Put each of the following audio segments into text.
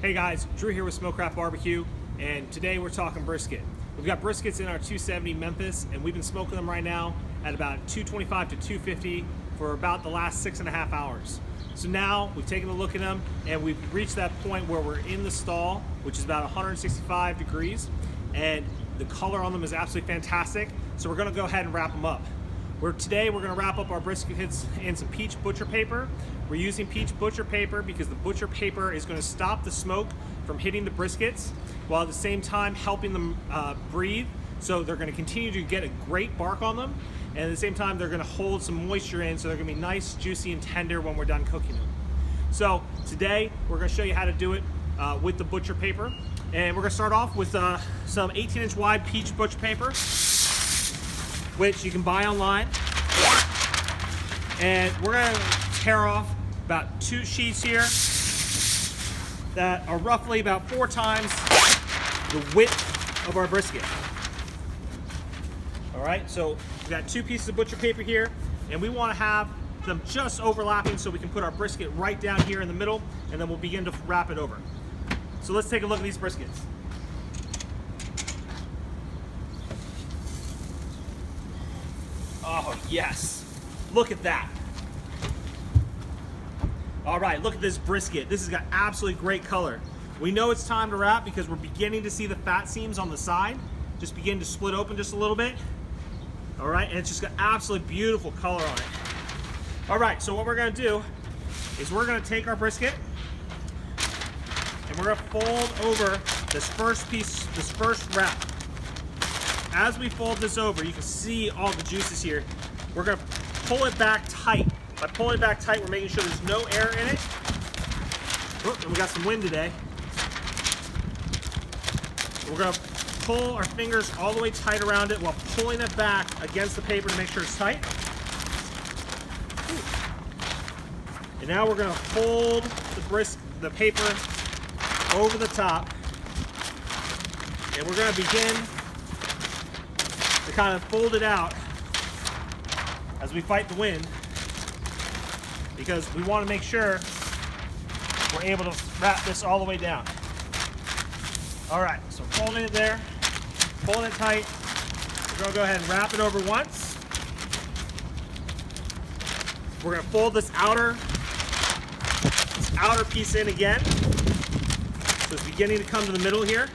Hey guys, Drew here with Smokecraft Barbecue, and today we're talking brisket. We've got briskets in our 270 Memphis, and we've been smoking them right now at about 225 to 250 for about the last 6.5 hours. So now we've taken a look at them, and we've reached that point where we're in the stall, which is about 165 degrees, and the color on them is absolutely fantastic. So we're gonna go ahead and wrap them up. Today we're going to wrap up our briskets in some peach butcher paper. We're using peach butcher paper because the butcher paper is going to stop the smoke from hitting the briskets while at the same time helping them breathe. So they're going to continue to get a great bark on them, and at the same time they're going to hold some moisture in, so they're going to be nice, juicy, and tender when we're done cooking them. So today we're going to show you how to do it with the butcher paper, and we're going to start off with some 18-inch wide peach butcher paper, which you can buy online. And we're gonna tear off about 2 sheets here that are roughly about 4 times the width of our brisket. All right, so we got 2 pieces of butcher paper here, and we wanna have them just overlapping so we can put our brisket right down here in the middle, and then we'll begin to wrap it over. So let's take a look at these briskets. Oh yes, look at that. All right, look at this brisket. This has got absolutely great color. We know it's time to wrap because we're beginning to see the fat seams on the side just begin to split open just a little bit. All right, and it's just got absolutely beautiful color on it. All right, so what we're gonna do is we're gonna take our brisket and we're gonna fold over this first piece, this first wrap. As we fold this over, you can see all the juices here. We're gonna pull it back tight. By pulling it back tight, we're making sure there's no air in it. Oh, and we got some wind today. We're gonna pull our fingers all the way tight around it while pulling it back against the paper to make sure it's tight. And now we're gonna fold the paper over the top, and we're gonna begin to kind of fold it out as we fight the wind, because we want to make sure we're able to wrap this all the way down. All right, so folding it there, pulling it tight. We're going to go ahead and wrap it over once. We're going to fold this outer piece in again. So it's beginning to come to the middle here.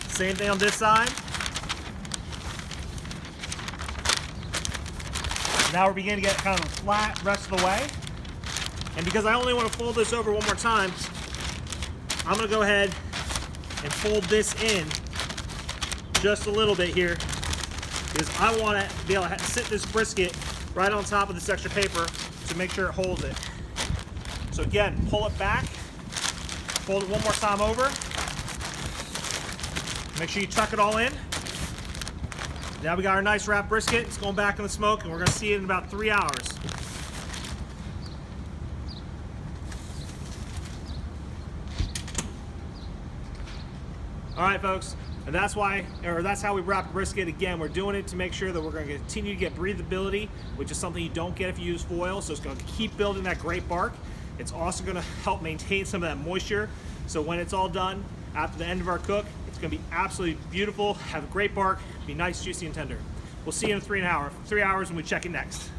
Same thing on this side. Now we're beginning to get kind of a flat rest of the way. And because I only want to fold this over one more time, I'm going to go ahead and fold this in just a little bit here, because I want to be able to sit this brisket right on top of this extra paper to make sure it holds it. So again, pull it back, fold it one more time over. Make sure you tuck it all in. Now we got our nice wrapped brisket. It's going back in the smoke, and we're gonna see it in about 3 hours. All right, folks, and that's how we wrap brisket. Again, we're doing it to make sure that we're gonna continue to get breathability, which is something you don't get if you use foil, so it's gonna keep building that great bark. It's also gonna help maintain some of that moisture, so when it's all done, after the end of our cook, it's gonna be absolutely beautiful, have a great bark, be nice, juicy, and tender. We'll see you in 3 hours when we check it next.